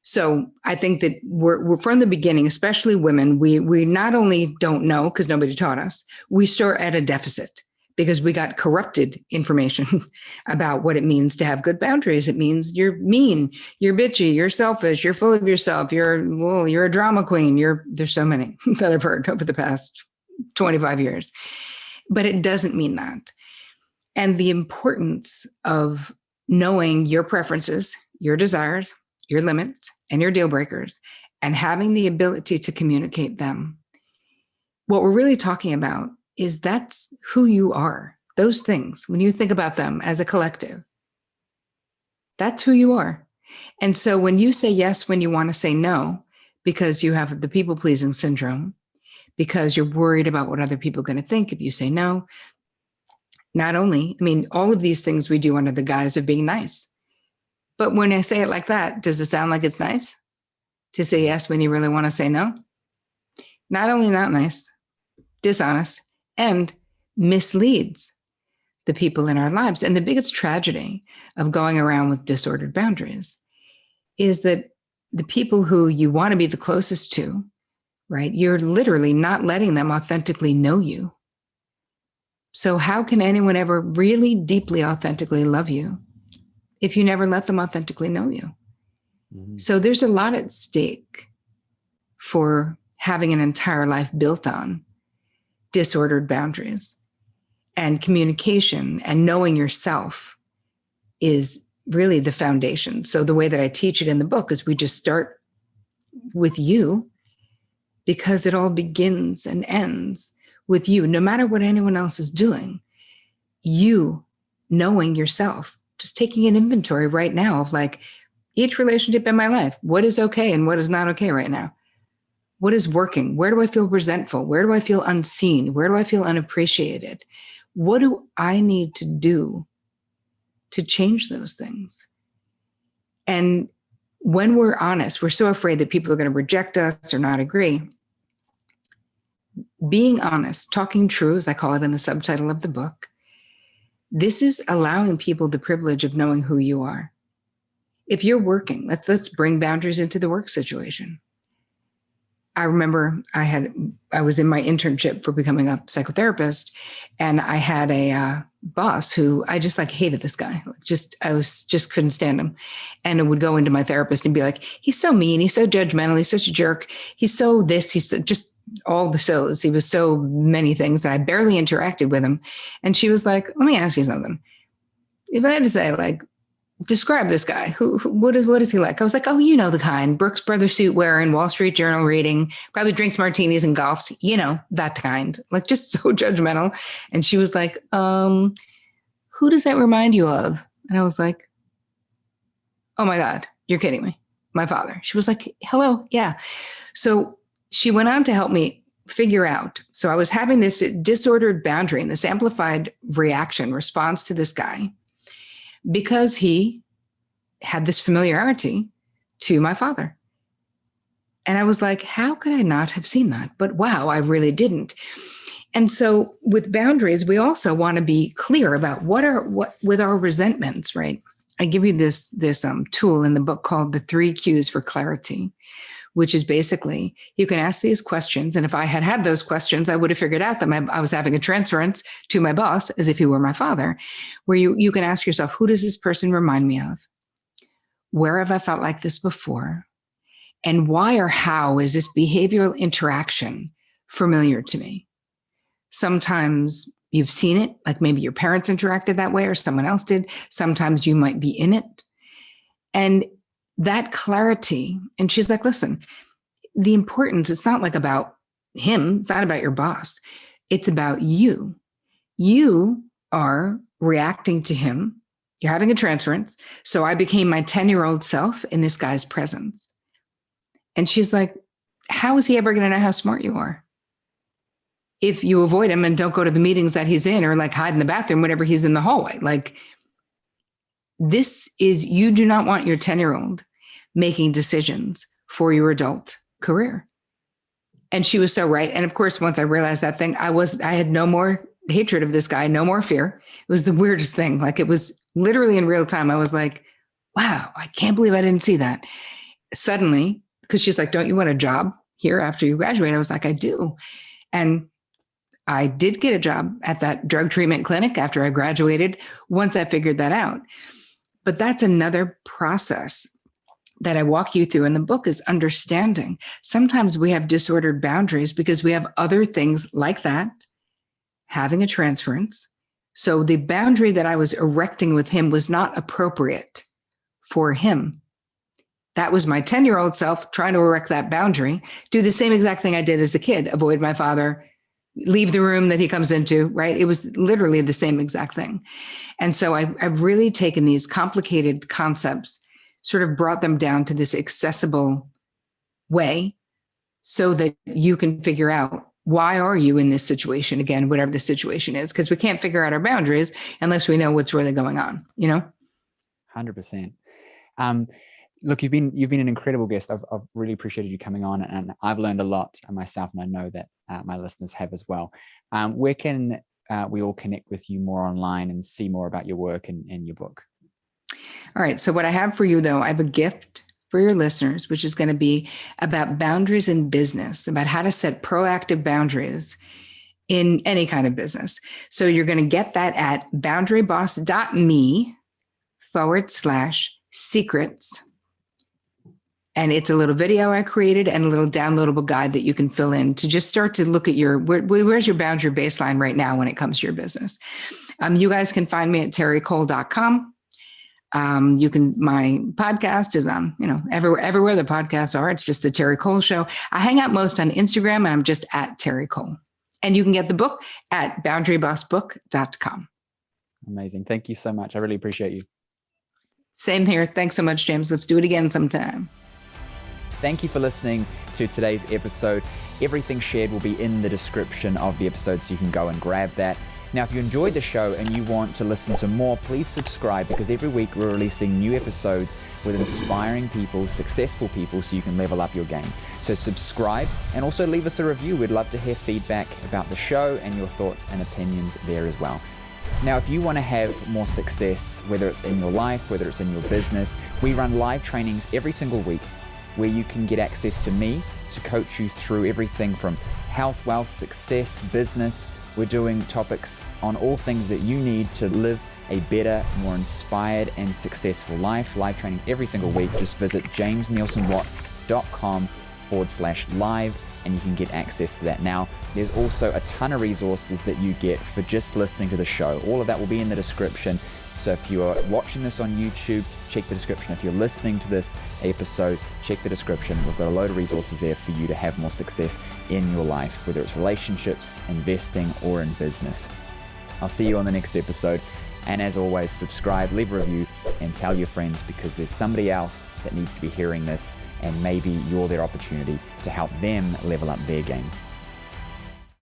So I think that we're from the beginning, especially women, we not only don't know because nobody taught us, we start at a deficit because we got corrupted information about what it means to have good boundaries. It means you're mean, you're bitchy, you're selfish, you're full of yourself, you're a drama queen. There's so many that I've heard over the past 25 years, but it doesn't mean that. And the importance of knowing your preferences, your desires, your limits, and your deal breakers, and having the ability to communicate them. What we're really talking about is that's who you are. Those things, when you think about them as a collective, that's who you are. And so when you say yes, when you want to say no, because you have the people pleasing syndrome, because you're worried about what other people are going to think if you say no, not only, I mean, all of these things we do under the guise of being nice. But when I say it like that, does it sound like it's nice to say yes when you really want to say no? Not only not nice, dishonest, and misleads the people in our lives. And the biggest tragedy of going around with disordered boundaries is that the people who you want to be the closest to, right, you're literally not letting them authentically know you. So how can anyone ever really deeply, authentically love you if you never let them authentically know you? Mm-hmm. So there's a lot at stake for having an entire life built on disordered boundaries. And communication and knowing yourself is really the foundation. So the way that I teach it in the book is we just start with you, because it all begins and ends with you. No matter what anyone else is doing, you knowing yourself, just taking an inventory right now of like each relationship in my life, what is okay and what is not okay right now? What is working? Where do I feel resentful? Where do I feel unseen? Where do I feel unappreciated? What do I need to do to change those things? And when we're honest, we're so afraid that people are going to reject us or not agree. Being honest, talking true, as I call it in the subtitle of the book, this is allowing people the privilege of knowing who you are. If you're working, let's bring boundaries into the work situation. I remember I was in my internship for becoming a psychotherapist, and I had a boss who I just like hated this guy. I couldn't stand him. And I would go into my therapist and be like, he's so mean. He's so judgmental. He's such a jerk. He's so this, he's just all the so's. He was so many things that I barely interacted with him. And she was like, let me ask you something. If I had to say like, describe this guy. What is he like? I was like, oh, you know the kind. Brooks Brothers suit wearing, Wall Street Journal reading, probably drinks martinis and golfs. You know, that kind. Like just so judgmental. And she was like, who does that remind you of? And I was like, oh my God, you're kidding me. My father. She was like, hello. Yeah. So she went on to help me figure out. So I was having this disordered boundary and this amplified response to this guy, because he had this familiarity to my father. And I was like, how could I not have seen that? But wow, I really didn't. And so with boundaries, we also want to be clear about what with our resentments, right? I give you this tool in the book called the 3 Cues for Clarity, which is basically, you can ask these questions. And if I had those questions, I would have figured out that I was having a transference to my boss as if he were my father, where you can ask yourself, who does this person remind me of? Where have I felt like this before? And why or how is this behavioral interaction familiar to me? Sometimes you've seen it, like maybe your parents interacted that way or someone else did. Sometimes you might be in it. And that clarity. And she's like, listen, the importance, it's not like about him. It's not about your boss. It's about you. You are reacting to him. You're having a transference. So I became my 10-year-old self in this guy's presence. And she's like, how is he ever going to know how smart you are? If you avoid him and don't go to the meetings that he's in, or like hide in the bathroom whenever he's in the hallway, like, you do not want your 10-year-old making decisions for your adult career. And she was so right. And of course, once I realized that thing, I had no more hatred of this guy, no more fear. It was the weirdest thing. Like it was literally in real time. I was like, wow, I can't believe I didn't see that. Suddenly, because she's like, don't you want a job here after you graduate? I was like, I do. And I did get a job at that drug treatment clinic after I graduated, once I figured that out. But that's another process that I walk you through in the book, is understanding. Sometimes we have disordered boundaries because we have other things like that, having a transference. So the boundary that I was erecting with him was not appropriate for him. That was my 10-year-old self trying to erect that boundary, do the same exact thing I did as a kid, avoid my father, leave the room that he comes into, right? It was literally the same exact thing. And so I've really taken these complicated concepts, sort of brought them down to this accessible way so that you can figure out, why are you in this situation? Again, whatever the situation is, because we can't figure out our boundaries unless we know what's really going on, 100%. Look, you've been an incredible guest. I've really appreciated you coming on, and I've learned a lot myself, and I know that my listeners have as well. Where can we all connect with you more online and see more about your work and your book? All right. So what I have for you, though, I have a gift for your listeners, which is going to be about boundaries in business, about how to set proactive boundaries in any kind of business. So you're going to get that at boundaryboss.me/secrets. And it's a little video I created and a little downloadable guide that you can fill in to just start to look at where's your boundary baseline right now when it comes to your business. You guys can find me at terricole.com. My podcast is on, everywhere the podcasts are. It's just the Terri Cole Show. I hang out most on Instagram, and I'm just at Terri Cole. And you can get the book at boundarybossbook.com. Amazing. Thank you so much. I really appreciate you. Same here. Thanks so much, James. Let's do it again sometime. Thank you for listening to today's episode. Everything shared will be in the description of the episode, so you can go and grab that. Now, if you enjoyed the show and you want to listen to more, please subscribe, because every week we're releasing new episodes with inspiring people, successful people, so you can level up your game. So subscribe, and also leave us a review. We'd love to hear feedback about the show and your thoughts and opinions there as well. Now, if you want to have more success, whether it's in your life, whether it's in your business, we run live trainings every single week where you can get access to me to coach you through everything from health, wealth, success, business. We're doing topics on all things that you need to live a better, more inspired and successful life. Live trainings every single week. Just visit jamesnielsenwatt.com/live and you can get access to that. Now, there's also a ton of resources that you get for just listening to the show. All of that will be in the description. So if you are watching this on YouTube, check the description. If you're listening to this episode, check the description. We've got a load of resources there for you to have more success in your life, whether it's relationships, investing, or in business. I'll see you on the next episode. And as always, subscribe, leave a review, and tell your friends, because there's somebody else that needs to be hearing this, and maybe you're their opportunity to help them level up their game.